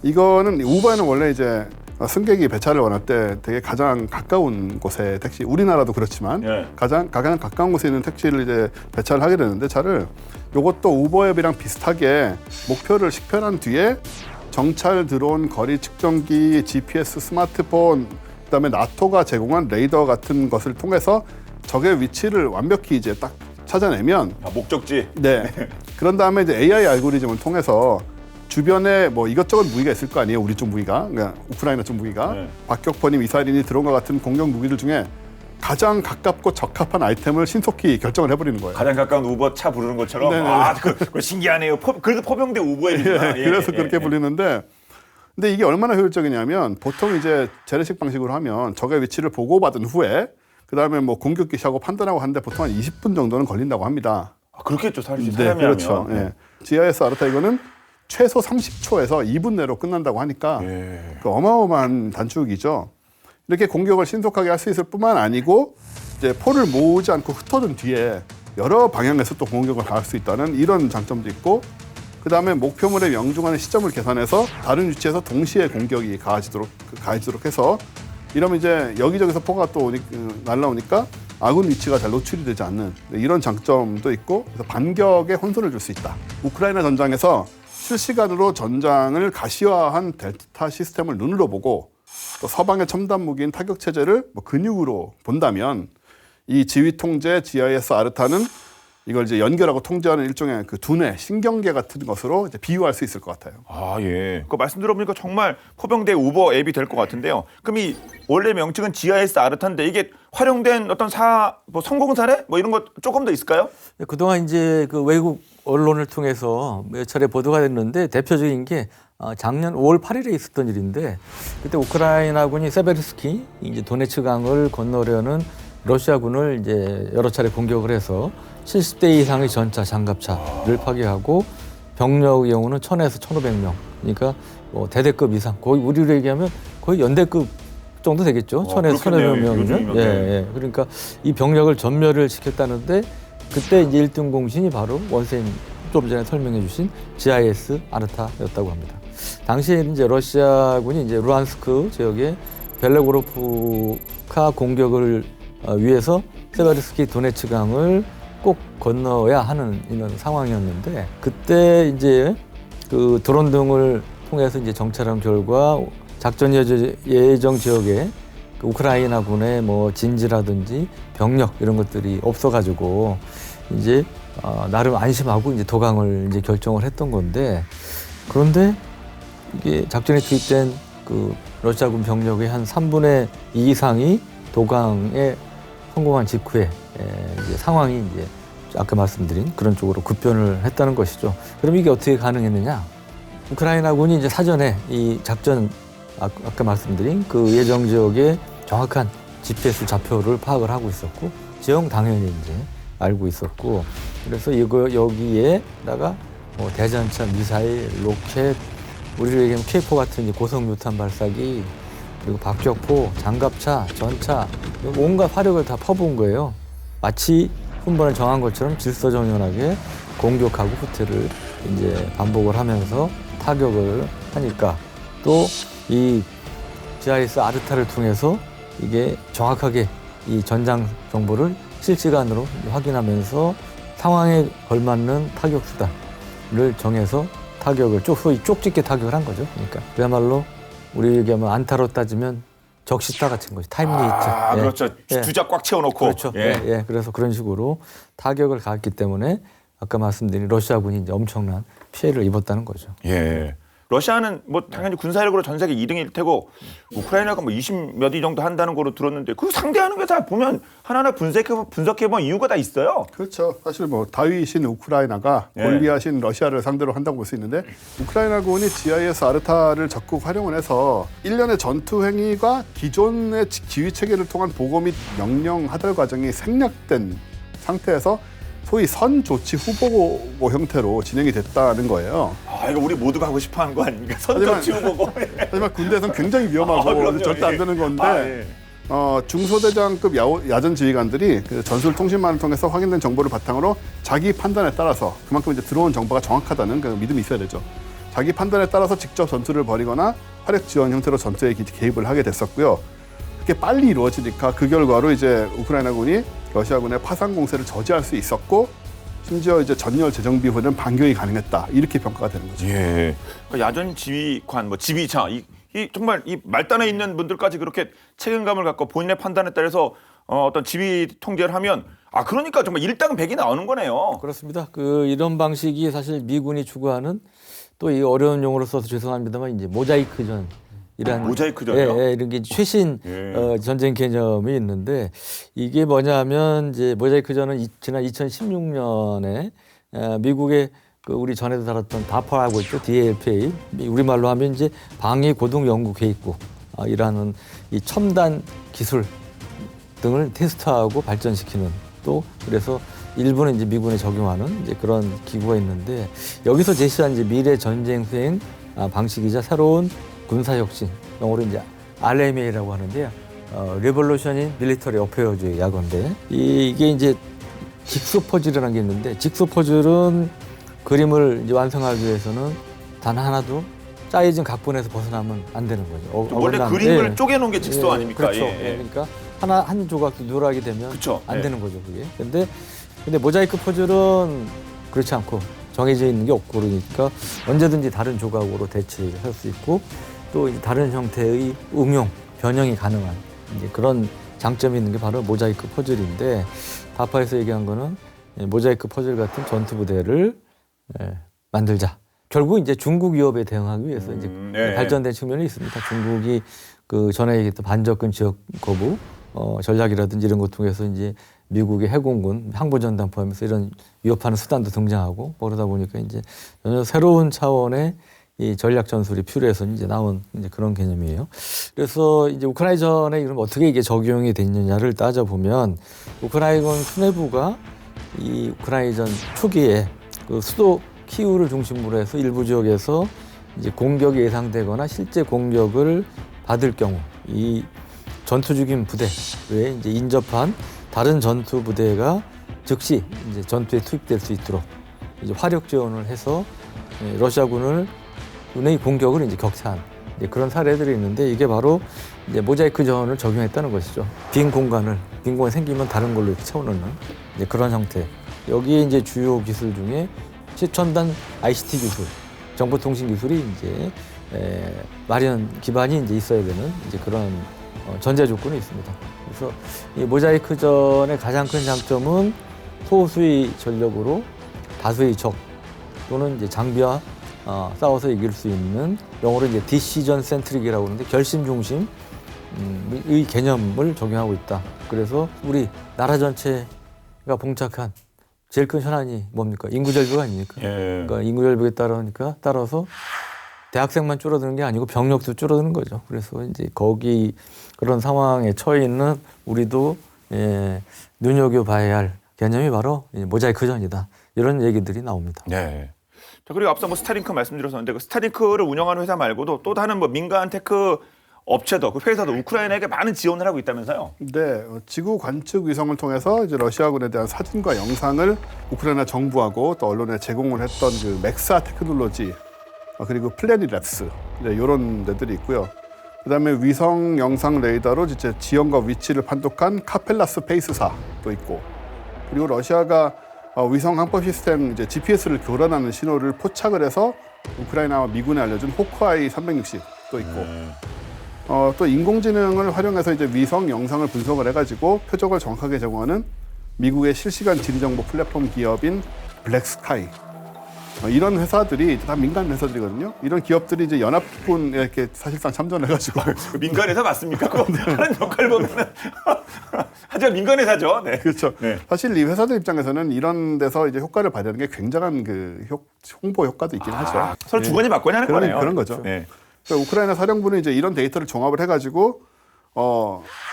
Speaker 3: 이거는 우버에는 원래 이제 승객이 배차를 원할 때 되게 가장 가까운 곳에 택시, 우리나라도 그렇지만 가장 가까운 곳에 있는 택시를 이제 배차를 하게 되는데 차를 요것도 우버 앱이랑 비슷하게 목표를 식별한 뒤에 정찰 드론, 거리 측정기, GPS, 스마트폰, 그다음에 나토가 제공한 레이더 같은 것을 통해서 적의 위치를 완벽히 이제 딱 찾아내면
Speaker 1: 목적지.
Speaker 3: 네. 그런 다음에 이제 AI 알고리즘을 통해서 주변에 뭐 이것저것 무기가 있을 거 아니에요. 우리 쪽 무기가, 그러니까 우크라이나 쪽 무기가, 박격포니, 미사일이니 드론과 같은 공격 무기들 중에 가장 가깝고 적합한 아이템을 신속히 결정을 해버리는 거예요.
Speaker 1: 가장 가까운 우버 차 부르는 것처럼.
Speaker 3: 네네.
Speaker 1: 아, 그거 신기하네요. 그래서 포병대 우버앱이구나.
Speaker 3: 그래서 그렇게 불리는데, 근데 이게 얼마나 효율적이냐면 보통 이제 재래식 방식으로 하면 적의 위치를 보고받은 후에 그 다음에 뭐 공격 기시하고 판단하고 하는데 보통 한 20분 정도는 걸린다고 합니다.
Speaker 1: 그렇겠죠, 사실.
Speaker 3: 네, 그렇죠. 예. GIS 아르타 이거는 최소 30초에서 2분 내로 끝난다고 하니까 그 어마어마한 단축이죠. 이렇게 공격을 신속하게 할 수 있을 뿐만 아니고 이제 포를 모으지 않고 흩어진 뒤에 여러 방향에서 또 공격을 할 수 있다는 이런 장점도 있고, 그 다음에 목표물에 명중하는 시점을 계산해서 다른 위치에서 동시에 공격이 가해지도록 해서, 이러면 이제 여기저기서 포가 또 날라오니까 아군 위치가 잘 노출이 되지 않는 이런 장점도 있고, 그래서 반격에 혼선을 줄 수 있다. 우크라이나 전장에서 실시간으로 전장을 가시화한 델타 시스템을 눈으로 보고 또 서방의 첨단 무기인 타격 체제를 뭐 근육으로 본다면 이 지휘 통제 GIS 아르타는 이걸 이제 연결하고 통제하는 일종의 그 두뇌, 신경계 같은 것으로 이제 비유할 수 있을 것 같아요.
Speaker 1: 아, 예. 그 말씀 들어보니까 정말 포병대 우버 앱이 될 것 같은데요. 그럼 이 원래 명칭은 GIS 아르타인데 이게 활용된 어떤 뭐 성공 사례 뭐 이런 것 조금 더 있을까요?
Speaker 2: 그동안 이제 그 외국 언론을 통해서 몇 차례 보도가 됐는데 대표적인 게 작년 5월 8일에 있었던 일인데, 그때 우크라이나군이 세베르스키 이제 도네츠 강을 건너려는 러시아군을 이제 여러 차례 공격을 해서 70대 이상의 전차, 장갑차를 파괴하고 병력의 경우는 1000에서 1500명. 그러니까 뭐 대대급 이상, 거의 우리로 얘기하면 거의 연대급 정도 되겠죠. 1000에서 1500명이면. 예. 그러니까 이 병력을 전멸을 시켰다는데, 그때 이제 1등 공신이 바로 원세님 좀 전에 설명해 주신 GIS 아르타였다고 합니다. 당시에 이제 러시아군이 이제 루안스크 지역의 벨레고로프카 공격을 위해서 세베르스키 도네츠 강을 꼭 건너야 하는 이런 상황이었는데, 그때 이제 그 드론 등을 통해서 이제 정찰한 결과 작전 예정 지역에 그 우크라이나군의 뭐 진지라든지 병력 이런 것들이 없어가지고 이제 나름 안심하고 이제 도강을 이제 결정을 했던 건데, 그런데 이게 작전에 투입된 그 러시아군 병력의 한 3분의 2 이상이 도강에 성공한 직후에 이제 상황이 이제 아까 말씀드린 그런 쪽으로 급변을 했다는 것이죠. 그럼 이게 어떻게 가능했느냐? 우크라이나군이 이제 사전에 이 작전 아까 말씀드린 그 예정 지역의 정확한 GPS 좌표를 파악을 하고 있었고, 지형 당연히 이제 알고 있었고, 그래서 이거 여기에다가 뭐 대전차, 미사일, 로켓, 우리로 얘기하면 K4 같은 이제 고성 유탄 발사기, 그리고 박격포, 장갑차, 전차, 온갖 화력을 다 퍼부은 거예요. 마치 순번을 정한 것처럼 질서정연하게 공격하고 후퇴를 이제 반복을 하면서 타격을 하니까, 또 이 GIS 아르타를 통해서 이게 정확하게 이 전장 정보를 실시간으로 확인하면서 상황에 걸맞는 타격 수단을 정해서 타격을 소위 쪽집게 타격을 한 거죠. 그러니까 그야말로 우리 얘기하면 안타로 따지면 적시타 같은 거죠. 타임리히트.
Speaker 1: 아, 그렇죠. 주작 꽉 채워놓고.
Speaker 2: 그렇죠. 예. 그래서 그런 식으로 타격을 가했기 때문에 아까 말씀드린 러시아군이 이제 엄청난 피해를 입었다는 거죠.
Speaker 1: 예. 러시아는 뭐 당연히 군사력으로 전 세계 2등일 테고 우크라이나가 뭐 20몇 위 정도 한다는 거로 들었는데, 그 상대하는 게 다 보면 하나하나 분석해보면 이유가 다 있어요.
Speaker 3: 그렇죠. 사실 뭐 다윗인 우크라이나가 골리앗인 러시아를 상대로 한다고 볼 수 있는데, 우크라이나군이 GIS 아르타를 적극 활용을 해서 일련의 전투 행위가 기존의 지휘 체계를 통한 보고 및 명령 하달 과정이 생략된 상태에서 소위 선조치 후보고 형태로 진행이 됐다는 거예요.
Speaker 1: 아, 이거 우리 모두가 하고 싶어하는 거 아닙니까? 선조치 후보고.
Speaker 3: 하지만 군대에서는 굉장히 위험하고 절대 안 되는 건데, 중소대장급 야전 지휘관들이 그 전술 통신망을 통해서 확인된 정보를 바탕으로 자기 판단에 따라서 그만큼 이제 들어온 정보가 정확하다는 그 믿음이 있어야 되죠. 자기 판단에 따라서 직접 전투를 벌이거나 화력 지원 형태로 전투에 개입을 하게 됐었고요. 그렇게 빨리 이루어지니까 그 결과로 이제 우크라이나군이 러시아군의 파상 공세를 저지할 수 있었고 심지어 이제 전열 재정비 후에는 반격이 가능했다 이렇게 평가가 되는 거죠.
Speaker 1: 예. 그러니까 야전 지휘관, 뭐 지휘차, 이 정말 이 말단에 있는 분들까지 그렇게 책임감을 갖고 본인의 판단에 따라서 어떤 지휘 통제를 하면 그러니까 정말 일당백이 나오는 거네요.
Speaker 2: 그렇습니다. 이런 방식이 사실 미군이 추구하는 또 이 어려운 용어로 써서 죄송합니다만 이제 모자이크전.
Speaker 1: 모자이크전이요?
Speaker 2: 예, 이런 게 최신 전쟁 개념이 있는데 이게 뭐냐면 이제 모자이크전은 지난 2016년에 미국의 우리 전에도 다뤘던 다파하고 있죠. DALPA 우리말로 하면 이제 방위 고등 연구 계획국이라는 이 첨단 기술 등을 테스트하고 발전시키는 또 그래서 일부는 이제 미군에 적용하는 이제 그런 기구가 있는데 여기서 제시한 이제 미래 전쟁 수행 방식이자 새로운 군사혁신, 영어로 이제 RMA라고 하는데요. Revolution in Military Affairs 약어인데 이게 이제 직소 퍼즐이라는 게 있는데 직소 퍼즐은 그림을 이제 완성하기 위해서는 단 하나도 짜여진 각본에서 벗어나면 안 되는 거죠.
Speaker 1: 원래 그림을 쪼개놓은 게 직소 아닙니까?
Speaker 2: 그렇죠. 그러니까 한 조각도 누락이 되면
Speaker 1: 그쵸.
Speaker 2: 안 되는 거죠, 그게. 근데 모자이크 퍼즐은 그렇지 않고 정해져 있는 게 없고 그러니까 언제든지 다른 조각으로 대체할 수 있고 또 이제 다른 형태의 응용, 변형이 가능한 이제 그런 장점이 있는 게 바로 모자이크 퍼즐인데 다파에서 얘기한 거는 모자이크 퍼즐 같은 전투 부대를 만들자. 결국 이제 중국 위협에 대응하기 위해서 이제 발전된 측면이 있습니다. 중국이 전에 얘기했던 반접근 지역 거부 전략이라든지 이런 것 통해서 이제 미국의 해공군, 항보전단 포함해서 이런 위협하는 수단도 등장하고 그러다 보니까 이제 전혀 새로운 차원의 이 전략 전술이 필요해서 이제 나온 이제 그런 개념이에요. 그래서 이제 우크라이나전에 이럼 어떻게 이게 적용이 됐느냐를 따져보면 우크라이나군 수뇌부가 이 우크라이나전 초기에 수도 키우를 중심으로 해서 일부 지역에서 이제 공격이 예상되거나 실제 공격을 받을 경우 이 전투 중인 부대에 이제 인접한 다른 전투 부대가 즉시 이제 전투에 투입될 수 있도록 이제 화력 지원을 해서 러시아군의 공격을 이제 격차한 이제 그런 사례들이 있는데 이게 바로 이제 모자이크 전을 적용했다는 것이죠. 빈 공간이 생기면 다른 걸로 이렇게 채워넣는 이제 그런 형태. 여기에 이제 주요 기술 중에 최첨단 ICT 기술, 정보통신 기술이 이제 마련 기반이 이제 있어야 되는 이제 그런 전제 조건이 있습니다. 그래서 이 모자이크 전의 가장 큰 장점은 소수의 전력으로 다수의 적 또는 이제 장비와 싸워서 이길 수 있는 영어로 이제 디시전 센트릭이라고 하는데 결심 중심의 개념을 적용하고 있다. 그래서 우리 나라 전체가 봉착한 제일 큰 현안이 뭡니까? 인구절벽 아닙니까? 그러니까 인구절벽에 따라서 대학생만 줄어드는 게 아니고 병력도 줄어드는 거죠. 그래서 이제 거기 그런 상황에 처해 있는 우리도 눈여겨봐야 할 개념이 바로 모자이크전이다. 이런 얘기들이 나옵니다.
Speaker 1: 네. 자, 그리고 앞서 스타링크 말씀드렸었는데 그 스타링크를 운영하는 회사 말고도 또 다른 민간 테크 업체도 그 회사도 우크라이나에게 많은 지원을 하고 있다면서요?
Speaker 3: 네, 지구 관측 위성을 통해서 이제 러시아군에 대한 사진과 영상을 우크라이나 정부하고 또 언론에 제공을 했던 그 맥사 테크놀로지 그리고 플래닛랩스 이런 데들이 있고요. 그다음에 위성 영상 레이더로 이제 지형과 위치를 판독한 카펠라스 페이스사도 있고, 그리고 러시아가 위성 항법 시스템 이제 GPS를 교란하는 신호를 포착을 해서 우크라이나와 미군에 알려준 호크아이 360도 있고. 또 인공지능을 활용해서 이제 위성 영상을 분석을 해가지고 표적을 정확하게 제공하는 미국의 실시간 지리정보 플랫폼 기업인 블랙스카이 이런 회사들이 다 민간 회사들이거든요. 이런 기업들이 이제 연합군에 이렇게 사실상 참전해가지고
Speaker 1: 민간 회사 맞습니까? 하는 역할 보면은 하지만 민간 회사죠. 네,
Speaker 3: 그렇죠. 네. 사실 이 회사들 입장에서는 이런 데서 이제 효과를 받는 게 굉장한 그 홍보 효과도 있긴 하죠.
Speaker 1: 서로 주거니 받거니 하는 거네요.
Speaker 3: 그런 거죠.
Speaker 1: 네.
Speaker 3: 우크라이나 사령부는 이제 이런 데이터를 종합을 해가지고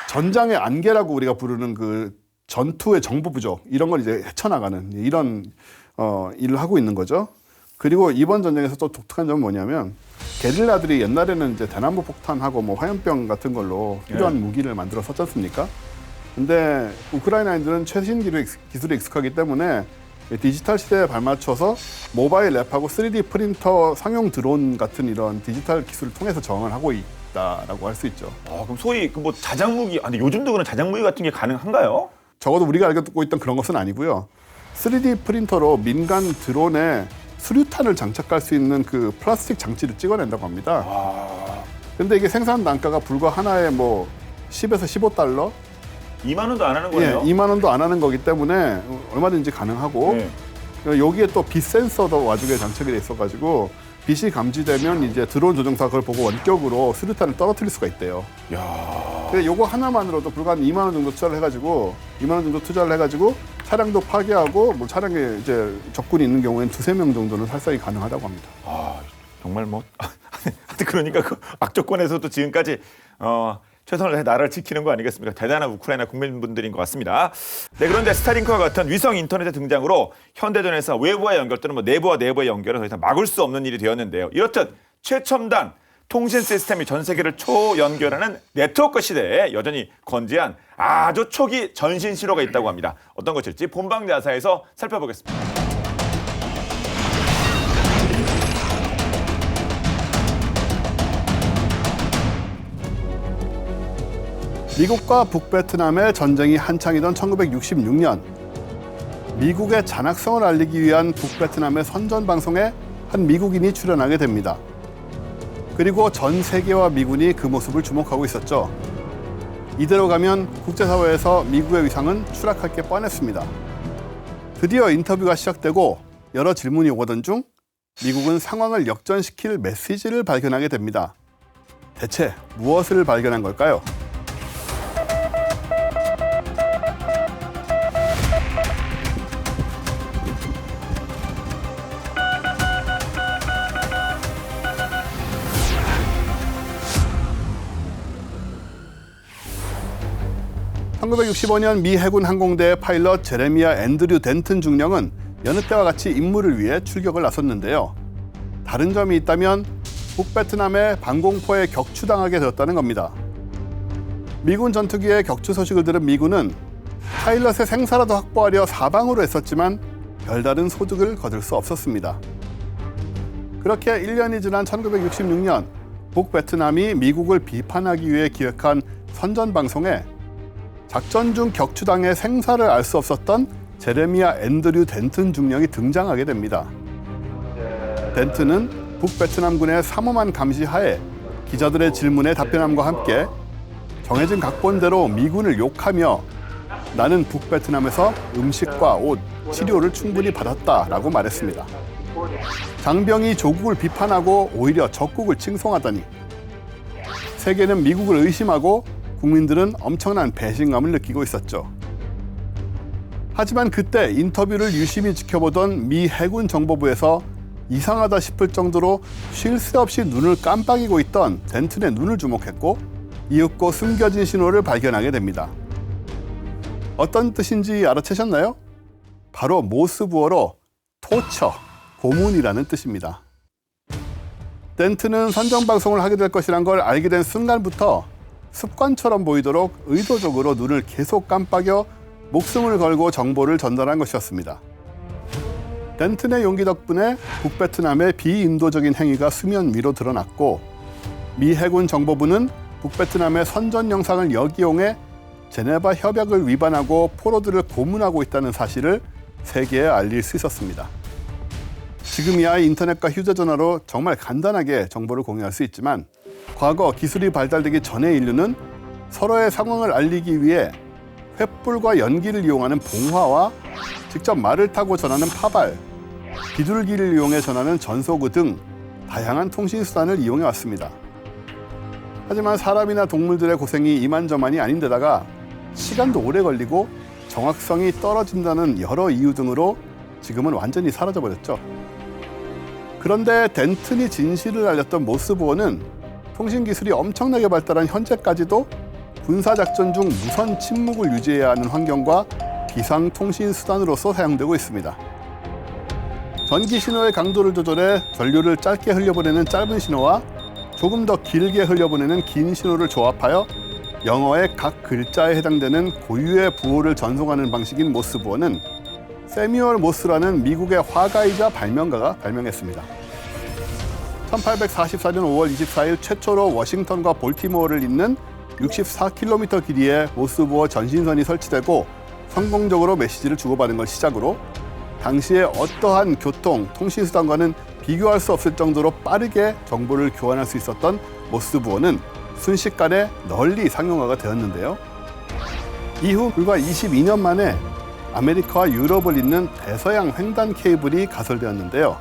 Speaker 3: 전장의 안개라고 우리가 부르는 그 전투의 정보 부족 이런 걸 이제 헤쳐나가는 이런 일을 하고 있는 거죠. 그리고 이번 전쟁에서 또 독특한 점은 뭐냐면 게릴라들이 옛날에는 이제 대나무 폭탄하고 뭐 화염병 같은 걸로 필요한 무기를 만들어 썼지 않습니까? 근데 우크라이나인들은 최신 기술에 익숙하기 때문에 디지털 시대에 발맞춰서 모바일 랩하고 3D 프린터 상용 드론 같은 이런 디지털 기술을 통해서 정을 하고 있다라고 할 수 있죠.
Speaker 1: 그럼 소위 그 뭐 자작무기, 근데 요즘도 그런 자작무기 같은 게 가능한가요?
Speaker 3: 적어도 우리가 알고 있던 그런 것은 아니고요. 3D 프린터로 민간 드론에 수류탄을 장착할 수 있는 그 플라스틱 장치를 찍어낸다고 합니다. 근데 이게 생산 단가가 불과 하나에 뭐 10에서 15달러?
Speaker 1: 2만 원도 안 하는 거예요?
Speaker 3: 2만 원도 안 하는 거기 때문에 얼마든지 가능하고 여기에 또 빛 센서도 와중에 장착이 돼 있어가지고 빛이 감지되면 이제 드론 조종사가 그걸 보고 원격으로 수류탄을 떨어뜨릴 수가 있대요. 근데 요거 하나만으로도 불과 한 2만 원 정도 투자를 해가지고 2만 원 정도 투자를 해가지고 차량도 파괴하고 뭐 차량에 이제 적군이 있는 경우에는 2-3명 정도는 살상이 가능하다고 합니다.
Speaker 1: 정말 뭐 하여튼 그러니까 그 악조건에서도 지금까지 최선을 다해 나라를 지키는 거 아니겠습니까? 대단한 우크라이나 국민분들인 것 같습니다. 네, 그런데 스타링크와 같은 위성 인터넷의 등장으로 현대전에서 외부와 연결 또는 뭐 내부와 내부의 연결은 더 이상 막을 수 없는 일이 되었는데요. 이렇듯 최첨단 통신 시스템이 전 세계를 초연결하는 네트워크 시대에 여전히 건재한 아주 초기 전신 신호가 있다고 합니다. 어떤 것일지 본방야사에서 살펴보겠습니다.
Speaker 3: 미국과 북베트남의 전쟁이 한창이던 1966년 미국의 잔악성을 알리기 위한 북베트남의 선전 방송에 한 미국인이 출연하게 됩니다. 그리고 전 세계와 미군이 그 모습을 주목하고 있었죠. 이대로 가면 국제사회에서 미국의 위상은 추락할 게 뻔했습니다. 드디어 인터뷰가 시작되고 여러 질문이 오가던 중 미국은 상황을 역전시킬 메시지를 발견하게 됩니다. 대체 무엇을 발견한 걸까요? (1965년) 미 해군 항공대의 파일럿 제레미야 앤드류 덴튼 중령은 여느 때와 같이 임무를 위해 출격을 나섰는데요. 다른 점이 있다면 북베트남의 방공포에 격추당하게 되었다는 겁니다. 미군 전투기의 격추 소식을 들은 미군은 파일럿의 생사라도 확보하려 사방으로 애썼지만 별다른 소득을 거둘 수 없었습니다. 그렇게 1년이 지난 1966년 북베트남이 미국을 비판하기 위해 기획한 선전 방송에 작전 중 격추당해 생사를 알 수 없었던 제레미야 앤드류 덴튼 중령이 등장하게 됩니다. 덴튼은 북베트남군의 삼엄한 감시하에 기자들의 질문에 답변함과 함께 정해진 각본대로 미군을 욕하며 나는 북베트남에서 음식과 옷, 치료를 충분히 받았다라고 말했습니다. 장병이 조국을 비판하고 오히려 적국을 칭송하다니 세계는 미국을 의심하고 국민들은 엄청난 배신감을 느끼고 있었죠. 하지만 그때 인터뷰를 유심히 지켜보던 미 해군 정보부에서 이상하다 싶을 정도로 쉴 새 없이 눈을 깜빡이고 있던 덴튼의 눈을 주목했고 이윽고 숨겨진 신호를 발견하게 됩니다. 어떤 뜻인지 알아채셨나요? 바로 모스부어로 토처, 고문이라는 뜻입니다. 덴튼은 선전방송을 하게 될 것이란 걸 알게 된 순간부터 습관처럼 보이도록 의도적으로 눈을 계속 깜빡여 목숨을 걸고 정보를 전달한 것이었습니다. 덴튼의 용기 덕분에 북베트남의 비인도적인 행위가 수면 위로 드러났고 미 해군 정보부는 북베트남의 선전 영상을 역이용해 제네바 협약을 위반하고 포로들을 고문하고 있다는 사실을 세계에 알릴 수 있었습니다. 지금이야 인터넷과 휴대전화로 정말 간단하게 정보를 공유할 수 있지만 과거 기술이 발달되기 전의 인류는 서로의 상황을 알리기 위해 횃불과 연기를 이용하는 봉화와 직접 말을 타고 전하는 파발, 비둘기를 이용해 전하는 전소구 등 다양한 통신수단을 이용해 왔습니다. 하지만 사람이나 동물들의 고생이 이만저만이 아닌데다가 시간도 오래 걸리고 정확성이 떨어진다는 여러 이유 등으로 지금은 완전히 사라져버렸죠. 그런데 덴튼이 진실을 알렸던 모스부어는 통신기술이 엄청나게 발달한 현재까지도 군사작전 중 무선 침묵을 유지해야 하는 환경과 비상통신수단으로서 사용되고 있습니다. 전기 신호의 강도를 조절해 전류를 짧게 흘려보내는 짧은 신호와 조금 더 길게 흘려보내는 긴 신호를 조합하여 영어의 각 글자에 해당되는 고유의 부호를 전송하는 방식인 모스부어는 세뮤얼 모스라는 미국의 화가이자 발명가가 발명했습니다. 1844년 5월 24일 최초로 워싱턴과 볼티모어를 잇는 64km 길이의 모스부어 전신선이 설치되고 성공적으로 메시지를 주고받은 걸 시작으로 당시에 어떠한 교통, 통신수단과는 비교할 수 없을 정도로 빠르게 정보를 교환할 수 있었던 모스부어는 순식간에 널리 상용화가 되었는데요. 이후 불과 22년 만에 아메리카와 유럽을 잇는 대서양 횡단 케이블이 가설되었는데요.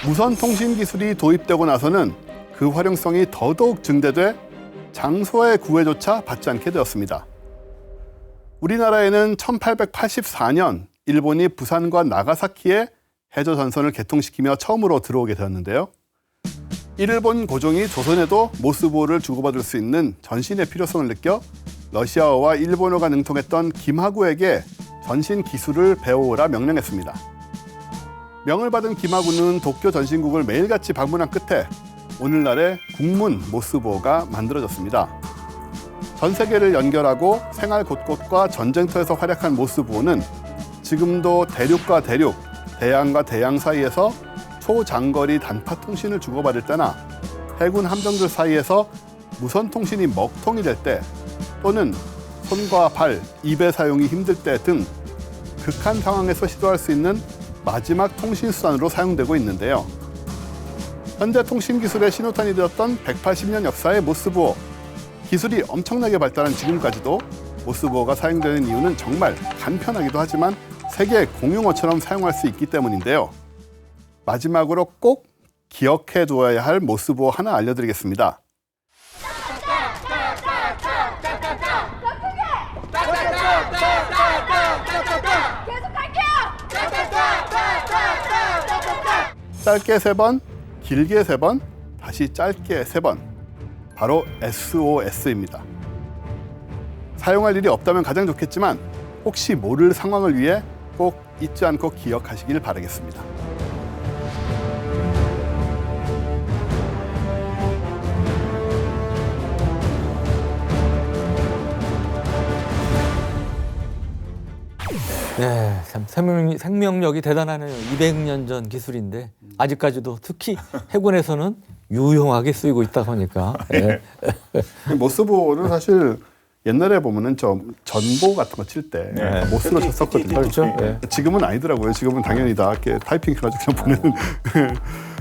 Speaker 3: 무선 통신 기술이 도입되고 나서는 그 활용성이 더더욱 증대돼 장소의 구애조차 받지 않게 되었습니다. 우리나라에는 1884년 일본이 부산과 나가사키에 해저 전선을 개통시키며 처음으로 들어오게 되었는데요. 일본 고종이 조선에도 모스부호를 주고받을 수 있는 전신의 필요성을 느껴 러시아어와 일본어가 능통했던 김하구에게 전신 기술을 배워오라 명령했습니다. 명을 받은 김하구는 도쿄 전신국을 매일같이 방문한 끝에 오늘날의 국문 모스부호가 만들어졌습니다. 전 세계를 연결하고 생활 곳곳과 전쟁터에서 활약한 모스부호는 지금도 대륙과 대륙, 대양과 대양 사이에서 초장거리 단파 통신을 주고받을 때나 해군 함정들 사이에서 무선 통신이 먹통이 될 때 또는 손과 발, 입의 사용이 힘들 때 등 극한 상황에서 시도할 수 있는 마지막 통신 수단으로 사용되고 있는데요. 현대 통신 기술의 신호탄이 되었던 180년 역사의 모스부호. 기술이 엄청나게 발달한 지금까지도 모스부호가 사용되는 이유는 정말 간편하기도 하지만 세계 공용어처럼 사용할 수 있기 때문인데요. 마지막으로 꼭 기억해 두어야 할 모스부호 하나 알려드리겠습니다. 짧게 3번, 길게 3번, 다시 짧게 3번. 바로 SOS입니다. 사용할 일이 없다면 가장 좋겠지만 혹시 모를 상황을 위해 꼭 잊지 않고 기억하시길 바라겠습니다.
Speaker 2: 네, 참 생명력이 대단하네요. 200년 전 기술인데 아직까지도 특히 해군에서는 유용하게 쓰이고 있다 보니까. 네.
Speaker 3: 모스부호는 사실 옛날에 보면은 좀 전보 같은 거 칠 때 모스로 쳤었거든요.
Speaker 2: 그렇죠. 네.
Speaker 3: 지금은 아니더라고요. 지금은 당연히 다 이렇게 타이핑 해가지고 그냥 보내는.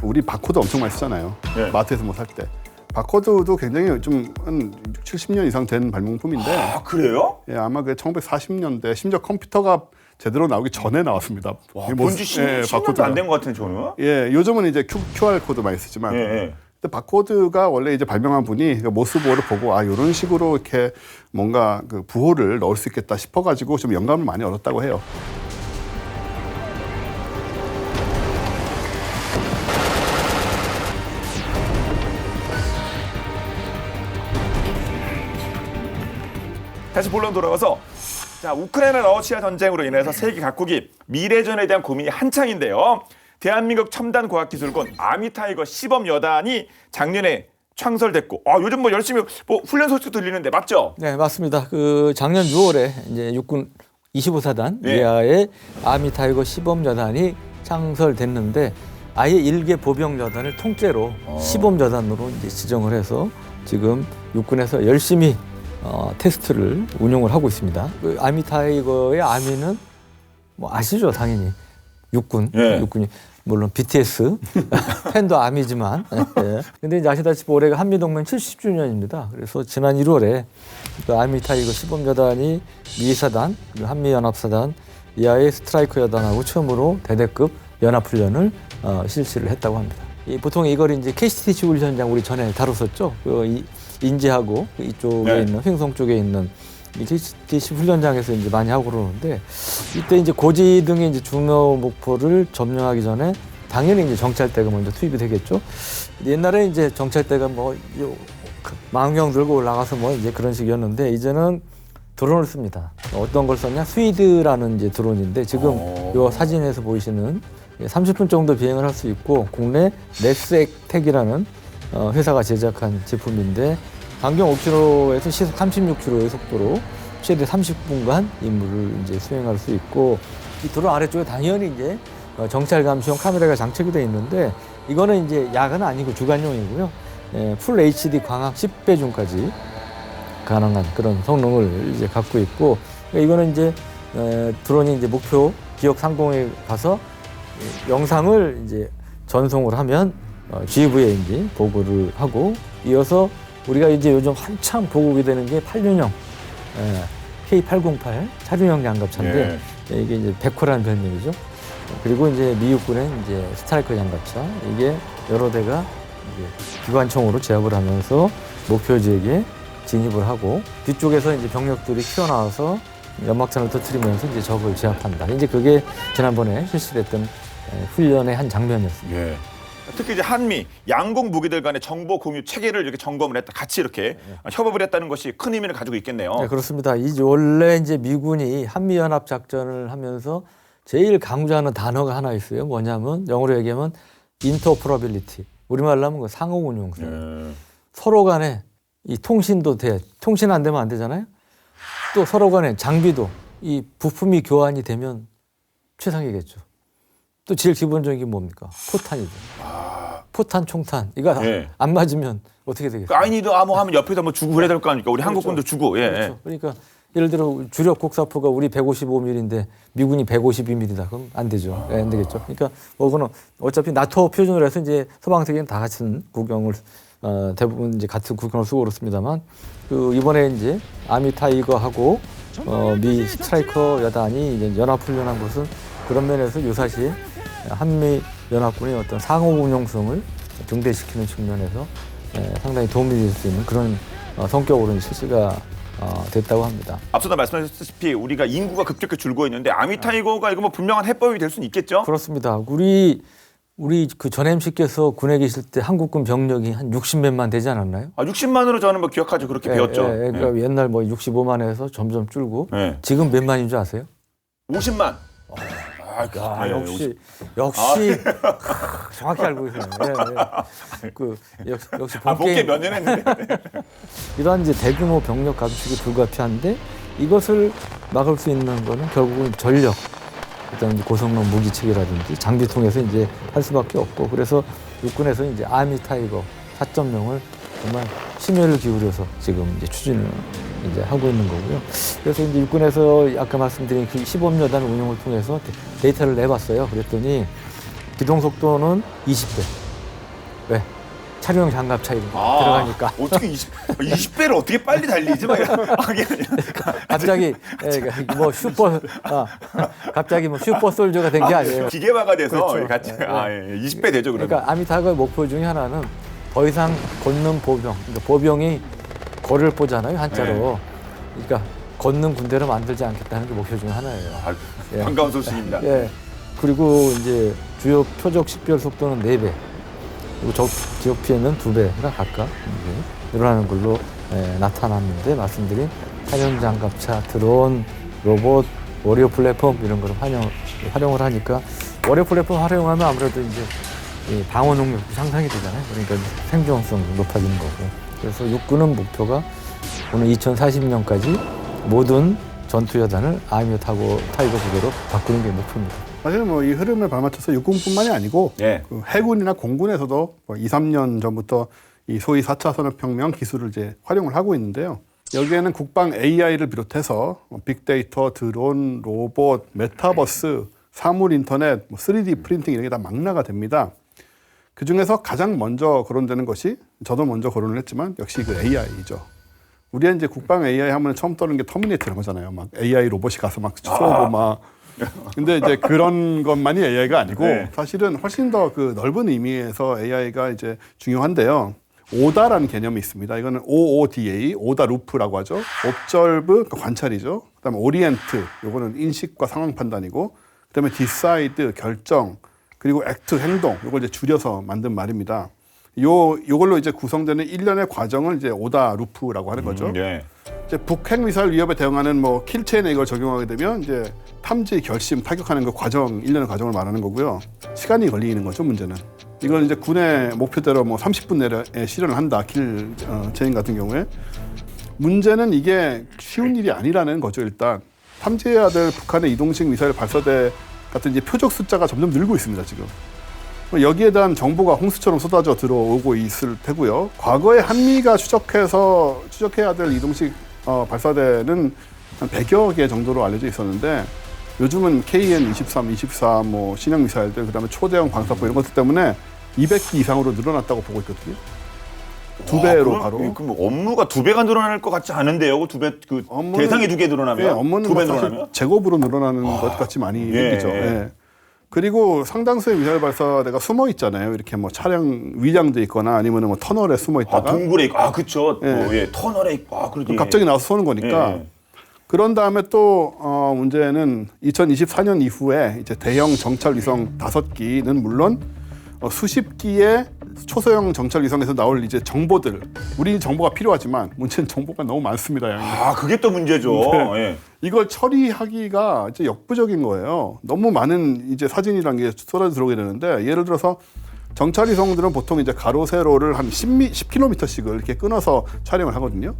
Speaker 3: 우리 바코드 엄청 많이 쓰잖아요.
Speaker 1: 네.
Speaker 3: 마트에서 뭐 살 때. 바코드도 굉장히 좀 한 70년 이상 된 발명품인데.
Speaker 1: 아, 그래요?
Speaker 3: 예, 아마 그 1940년대 심지어 컴퓨터가 제대로 나오기 전에 나왔습니다.
Speaker 1: 와, 본지 10년도 안 된 것 같은 저는.
Speaker 3: 예, 요즘은 이제 QR 코드 많이 쓰지만.
Speaker 1: 예.
Speaker 3: 근데 바코드가 원래 이제 발명한 분이 모스부호를 보고 아 이런 식으로 이렇게 뭔가 그 부호를 넣을 수 있겠다 싶어가지고 좀 영감을 많이 얻었다고 해요.
Speaker 1: 다시 본론 돌아가서 자 우크라이나 러시아 전쟁으로 인해서 세계 각국이 미래전에 대한 고민이 한창인데요. 대한민국 첨단 과학기술군 아미타이거 시범 여단이 작년에 창설됐고 요즘 뭐 열심히 뭐 훈련 소식도 들리는데 맞죠?
Speaker 2: 네, 맞습니다. 그 작년 6월에 이제 육군 25사단 이하의 아미타이거 시범 여단이 창설됐는데 아예 일개 보병 여단을 통째로 시범 여단으로 이제 지정을 해서 지금 육군에서 열심히 테스트를 운용을 하고 있습니다. 그 아미타이거의 아미는 뭐 아시죠, 당연히 육군이 물론 BTS 팬도 아미지만. 근데 이제 아시다시피 올해가 한미동맹 70주년입니다. 그래서 지난 1월에 그 아미타이거 시범 여단이 미사단, 한미연합사단 이하의 스트라이커 여단하고 처음으로 대대급 연합훈련을 실시를 했다고 합니다. 보통 이걸 이제 KCTC 훈련장 우리 전에 다뤘었죠. 인제하고 이쪽에 있는 횡성 쪽에 있는 이 KCTC 훈련장에서 이제 많이 하고 그러는데 이때 이제 고지 등의 이제 중요 목표를 점령하기 전에 당연히 이제 정찰대가 먼저 투입이 되겠죠. 옛날에 이제 정찰대가 뭐 망경 들고 올라가서 뭐 이제 그런 식이었는데 이제는 드론을 씁니다. 어떤 걸 썼냐? 스위드라는 이제 드론인데 지금 이 사진에서 보이시는 30분 정도 비행을 할 수 있고 국내 넷스액텍이라는 회사가 제작한 제품인데 반경 5km에서 시속 36km의 속도로 최대 30분간 임무를 이제 수행할 수 있고 이 드론 아래쪽에 당연히 이제 정찰 감시용 카메라가 장착이 되어 있는데 이거는 이제 야간 아니고 주간용이고요. 풀 HD 광학 10배 줌까지 가능한 그런 성능을 이제 갖고 있고 이거는 이제 드론이 이제 목표 지역 상공에 가서 영상을 이제 전송을 하면 GV에 이제 보고를 하고 이어서 우리가 이제 요즘 한참 보고게 되는 게 8년형 K808 차륜형 장갑차인데 이게 이제 백호라는 별명이죠. 그리고 이제 미국군의 이제 스트라이커 장갑차 이게 여러 대가 이제 기관총으로 제압을 하면서 목표 지역에 진입을 하고 뒤쪽에서 이제 병력들이 튀어나와서 연막탄을 터뜨리면서 이제 적을 제압한다. 이제 그게 지난번에 실시됐던 훈련의 한 장면이었습니다.
Speaker 1: 예. 특히 이제 한미 양국 무기들 간의 정보 공유 체계를 이렇게 점검을 했다. 같이 이렇게 협업을 했다는 것이 큰 의미를 가지고 있겠네요.
Speaker 2: 네, 그렇습니다. 원래 이제 미군이 한미 연합 작전을 하면서 제일 강조하는 단어가 하나 있어요. 뭐냐면 영어로 얘기하면 인터오퍼러빌리티. 우리말로 하면 상호 운용. 서로 간에 이 통신도 통신 안 되면 안 되잖아요. 또 서로 간에 장비도 이 부품이 교환이 되면 최상이겠죠. 또 제일 기본적인 게 뭡니까? 포탄이죠. 포탄, 총탄. 이거 안 맞으면 어떻게 되겠어요?
Speaker 1: 아니도 하면 옆에서 뭐 주고 그래야 될 거 아닙니까? 우리 한국군도 주고.
Speaker 2: 그렇죠. 그러니까 예를 들어 주력 곡사포가 우리 155mm인데 미군이 152mm다. 그럼 안 되죠. 안 되겠죠. 그러니까 그거는 어차피 나토 표준으로 해서 이제 서방 세계는 다 같은 국경을 대부분 이제 같은 국경을 쓰고 그렇습니다만 이번에 이제 아미 타이거하고 미 스트라이커 여단이 이제 연합 훈련한 것은 그런 면에서 유사시 한미 연합군의 어떤 상호 운용성을 증대시키는 측면에서 상당히 도움이 될 수 있는 그런 성격으로는 실시가 됐다고 합니다.
Speaker 1: 앞서도 말씀하셨다시피 우리가 인구가 급격히 줄고 있는데 아미타이거가 이거 뭐 분명한 해법이 될 수는 있겠죠?
Speaker 2: 그렇습니다. 우리 그 전 MC께서 군에 계실 때 한국군 병력이 한 60몇만 되지 않았나요?
Speaker 1: 60만으로 저는 뭐 기억하죠. 그렇게 배웠죠.
Speaker 2: 그러니까 옛날 뭐 65만에서 점점 줄고 지금 몇 만인 줄 아세요?
Speaker 1: 50만.
Speaker 2: 역시 정확히 알고 계세요. 역시
Speaker 1: 복귀 몇 년 했는데.
Speaker 2: 이러한 이제 대규모 병력 감축이 불가피한데 이것을 막을 수 있는 거는 결국은 전력, 일단 고성능 무기 체계라든지 장비 통해서 이제 할 수밖에 없고 그래서 육군에서 이제 아미 타이거 4.0를 정말 심혈을 기울여서 지금 이제 추진을 이제 하고 있는 거고요. 그래서 이제 육군에서 아까 말씀드린 그 시범여단 운용을 통해서 데이터를 내봤어요. 그랬더니 기동 속도는 20배. 왜? 차량 장갑차 이런 거 들어가니까.
Speaker 1: 어떻게 20배를 어떻게 빨리 달리지?
Speaker 2: 갑자기 갑자기 슈퍼 솔저가 된 게 아니에요.
Speaker 1: 기계화가 돼서
Speaker 2: 그렇죠.
Speaker 1: 같이 20배 되죠. 그러면.
Speaker 2: 그러니까 아미타이거의 목표 중에 하나는 더 이상 걷는 보병, 그러니까 보병이 거를 보잖아요 한자로. 그러니까 걷는 군대를 만들지 않겠다는 게 목표 중에 하나예요.
Speaker 1: 반가운 소식입니다.
Speaker 2: 그리고 이제 주요 표적 식별 속도는 4배, 그리고 지역 피해는 2배가 각각 늘어나는 걸로 나타났는데 말씀드린 사령 장갑차, 드론, 로봇, 워리어 플랫폼 이런 걸 활용을 하니까 워리어 플랫폼 활용하면 아무래도 이제 방어 능력도 상상이 되잖아요. 그러니까 생존성도 높아지는 거고. 그래서 육군은 목표가 오늘 2040년까지 모든 전투 여단을 아미 타이거 부대로 바꾸는 게 목표입니다.
Speaker 3: 사실 뭐 이 흐름에 발맞춰서 육군뿐만이 아니고 그 해군이나 공군에서도 2, 3년 전부터 이 소위 4차 산업혁명 기술을 이제 활용을 하고 있는데요. 여기에는 국방 AI를 비롯해서 빅데이터, 드론, 로봇, 메타버스, 사물 인터넷, 3D 프린팅 이런 게 다 망라가 됩니다. 그 중에서 가장 먼저 거론되는 것이 저도 먼저 거론을 했지만 역시 그 AI죠. 우리가 이제 국방 AI 하면 처음 떠오르는 게 터미네이터 이런 거잖아요. 막 AI 로봇이 가서 막 쏘고 막. 근데 이제 그런 것만이 AI가 아니고 사실은 훨씬 더 그 넓은 의미에서 AI가 이제 중요한데요. 오다라는 개념이 있습니다. 이거는 OODA, 오다 루프라고 하죠. 옵저브, 관찰이죠. 그다음에 오리엔트, 요거는 인식과 상황 판단이고, 그다음에 디사이드, 결정, 그리고 액트, 행동, 요걸 이제 줄여서 만든 말입니다. 요걸로 이제 구성되는 일련의 과정을 이제 오다 루프라고 하는 거죠. 이제 북핵 미사일 위협에 대응하는 뭐 킬체인에 이걸 적용하게 되면 이제 탐지, 결심, 타격하는 그 과정, 일련의 과정을 말하는 거고요. 시간이 걸리는 거죠, 문제는. 이걸 이제 군의 목표대로 뭐 30분 내에 실현을 한다, 킬체인 같은 경우에. 문제는 이게 쉬운 일이 아니라는 거죠, 일단. 탐지해야 될 북한의 이동식 미사일 발사대 같은 이제 표적 숫자가 점점 늘고 있습니다, 지금. 여기에 대한 정보가 홍수처럼 쏟아져 들어오고 있을 테고요. 과거에 한미가 추적해야 될 이동식 발사대는 한 100여 개 정도로 알려져 있었는데 요즘은 KN-23, 24, 뭐 신형 미사일들, 그다음에 초대형 광사포 이런 것들 때문에 200기 이상으로 늘어났다고 보고 있거든요. 두 배로 바로.
Speaker 1: 그럼 업무가 2배가 늘어날 것 같지 않은데요? 대상이 2개 늘어나면?
Speaker 3: 예, 업무는
Speaker 1: 2배
Speaker 3: 사실
Speaker 1: 늘어나면?
Speaker 3: 제곱으로 늘어나는 것 같이 많이 생기죠. 예. 그리고 상당수의 미사일 발사대가 숨어 있잖아요. 이렇게 뭐 차량 위장돼 있거나 아니면 뭐 터널에 숨어 있다가.
Speaker 1: 동굴에 있고, 그쵸. 터널에 있고, 그러지.
Speaker 3: 갑자기 나와서 쏘는 거니까. 그런 다음에 또 문제는 2024년 이후에 이제 대형 정찰 위성 5기는 물론 수십 기의 초소형 정찰 위성에서 나올 이제 정보들, 우리 정보가 필요하지만 문제는 정보가 너무 많습니다, 양이.
Speaker 1: 그게 또 문제죠. 네.
Speaker 3: 이걸 처리하기가 이제 역부족인 거예요. 너무 많은 이제 사진이란 게 쏟아져 들어오게 되는데, 예를 들어서 정찰 위성들은 보통 이제 가로 세로를 한 10km씩을 이렇게 끊어서 촬영을 하거든요.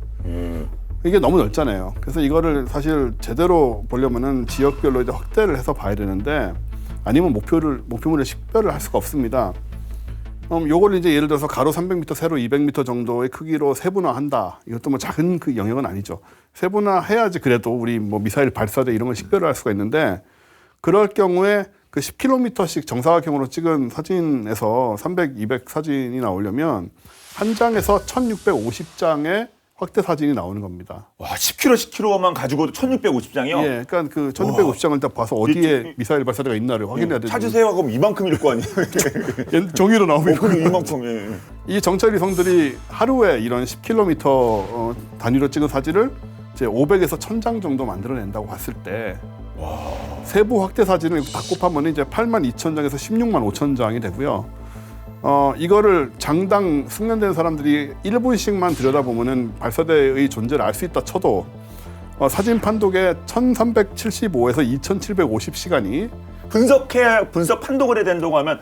Speaker 3: 이게 너무 넓잖아요. 그래서 이거를 사실 제대로 보려면은 지역별로 이제 확대를 해서 봐야 되는데, 아니면 목표물을 식별을 할 수가 없습니다. 요걸 이제 예를 들어서 가로 300m, 세로 200m 정도의 크기로 세분화한다. 이것도 뭐 작은 그 영역은 아니죠. 세분화해야지 그래도 우리 뭐 미사일 발사대 이런 걸 식별을 할 수가 있는데, 그럴 경우에 그 10km씩 정사각형으로 찍은 사진에서 300, 200 사진이 나오려면 한 장에서 1650장의 확대 사진이 나오는 겁니다.
Speaker 1: 와, 10kg만 가지고도 1650장이요?
Speaker 3: 예, 그러니까 그 1650장을 딱 봐서 어디에 미사일 발사대가 있나를 확인해야 되죠.
Speaker 1: 찾으세요 하고 이만큼일 거 아니에요?
Speaker 3: 종이로 나오면
Speaker 1: 이만큼.
Speaker 3: 이 정찰 위성들이 하루에 이런 10km 단위로 찍은 사진을 이제 500에서 1000장 정도 만들어낸다고 봤을 때, 세부 확대 사진을 다 곱하면 이제 82,000장에서 165,000장이 되고요. 이거를 장당 숙련된 사람들이 1분씩만 들여다보면은 발사대의 존재를 알 수 있다 쳐도 사진 판독에 1375에서 2750시간이
Speaker 1: 분석 판독을 해야 된다고 하면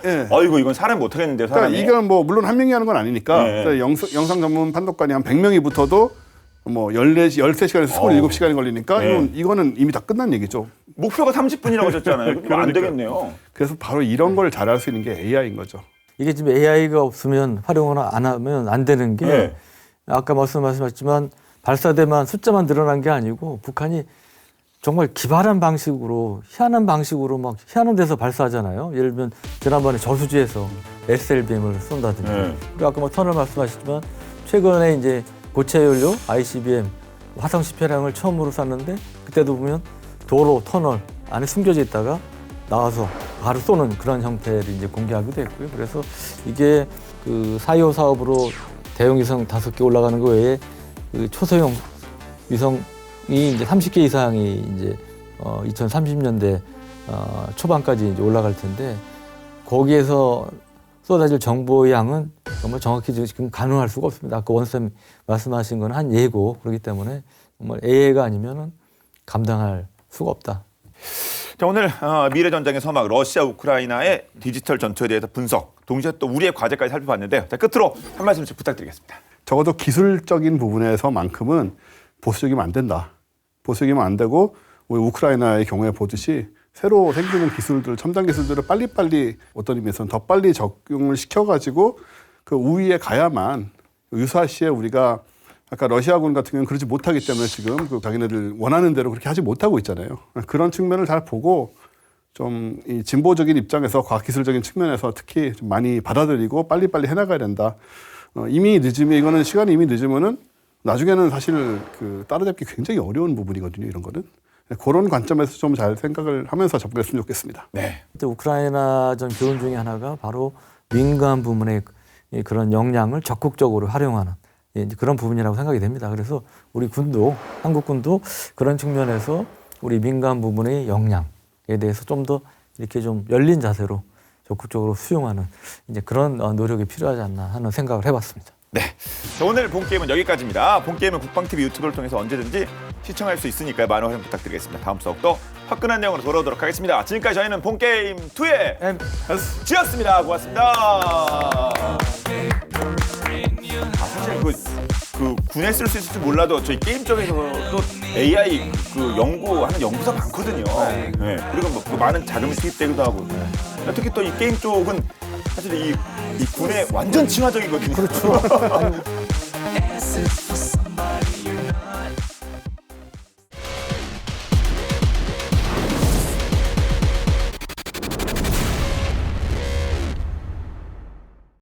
Speaker 1: 이건 사람이 못 하겠는데, 사람이.
Speaker 3: 그러니까 이건 뭐 물론 한 명이 하는 건 아니니까 영상 전문 판독관이 한 100명이 붙어도 뭐 13시간에서 27시간이 걸리니까 이거는 이미 다 끝난 얘기죠.
Speaker 1: 목표가 30분이라고 하셨잖아요. 그러니까 안 되겠네요.
Speaker 3: 그래서 바로 이런 걸 잘할 수 있는 게 AI인 거죠.
Speaker 2: 이게 지금 AI가 없으면 활용을 안 하면 안 되는 게, 아까 말씀하셨지만 발사대만 숫자만 늘어난 게 아니고 북한이 정말 기발한 방식으로, 희한한 방식으로 막 희한한 데서 발사하잖아요. 예를 들면 지난번에 저수지에서 SLBM을 쏜다든지. 그리고 아까 뭐 터널 말씀하셨지만 최근에 이제 고체 연료 ICBM 화성 10회량을 처음으로 쐈는데, 그때도 보면 도로 터널 안에 숨겨져 있다가 나와서 바로 쏘는 그런 형태를 이제 공개하기도 했고요. 그래서 이게 그 4.25 사업으로 대형 위성 5개 올라가는 거 외에 그 초소형 위성이 이제 30개 이상이 이제 2030년대 초반까지 이제 올라갈 텐데, 거기에서 쏟아질 정보의 양은 정말 정확히 지금 가능할 수가 없습니다. 아까 원쌤 말씀하신 건 한 예고, 그렇기 때문에 정말 AI가 아니면은 감당할 수가 없다.
Speaker 1: 자, 오늘 미래 전쟁의 서막 러시아 우크라이나의 디지털 전투에 대해서 분석, 동시에 또 우리의 과제까지 살펴봤는데요. 자, 끝으로 한 말씀씩 부탁드리겠습니다.
Speaker 3: 적어도 기술적인 부분에서만큼은 보수적이면 안 된다. 보수적이면 안 되고, 우리 우크라이나의 경우에 보듯이 새로 생기는 기술들, 첨단 기술들을 빨리빨리, 어떤 의미에서는 더 빨리 적용을 시켜가지고 그 우위에 가야만, 유사시에 우리가 아까 러시아군 같은 경우는 그러지 못하기 때문에 지금 그 자기네들 원하는 대로 그렇게 하지 못하고 있잖아요. 그런 측면을 잘 보고 좀 이 진보적인 입장에서 과학기술적인 측면에서 특히 좀 많이 받아들이고 빨리빨리 해나가야 된다. 이미 늦으면, 이거는 시간이 이미 늦으면은 나중에는 사실 그 따라잡기 굉장히 어려운 부분이거든요, 이런 거는. 그런 관점에서 좀 잘 생각을 하면서 접근했으면 좋겠습니다.
Speaker 1: 네.
Speaker 2: 우크라이나전 교훈 중에 하나가 바로 민간 부문의 그런 역량을 적극적으로 활용하는 그런 부분이라고 생각이 됩니다. 그래서 우리 군도, 한국군도 그런 측면에서 우리 민간 부문의 역량에 대해서 좀 더 이렇게 좀 열린 자세로 적극적으로 수용하는 이제 그런 노력이 필요하지 않나 하는 생각을 해봤습니다.
Speaker 1: 네. 자, 오늘 본게임은 여기까지입니다. 본게임은 국방TV 유튜브를 통해서 언제든지 시청할 수 있으니까요. 많은 활용 부탁드리겠습니다. 다음 수업도 화끈한 내용으로 돌아오도록 하겠습니다. 지금까지 저희는 본게임2의 MSG였습니다. 고맙습니다. 사실 그 군에 쓸 수 있을지 몰라도 저희 게임 쪽에서도 AI 그 연구하는 연구사 많거든요. 네. 그리고 뭐 많은 자금이 투입되기도 하고. 특히 또 이 게임 쪽은 사실 이 군에 완전 친화적이거든요.
Speaker 2: 그렇죠.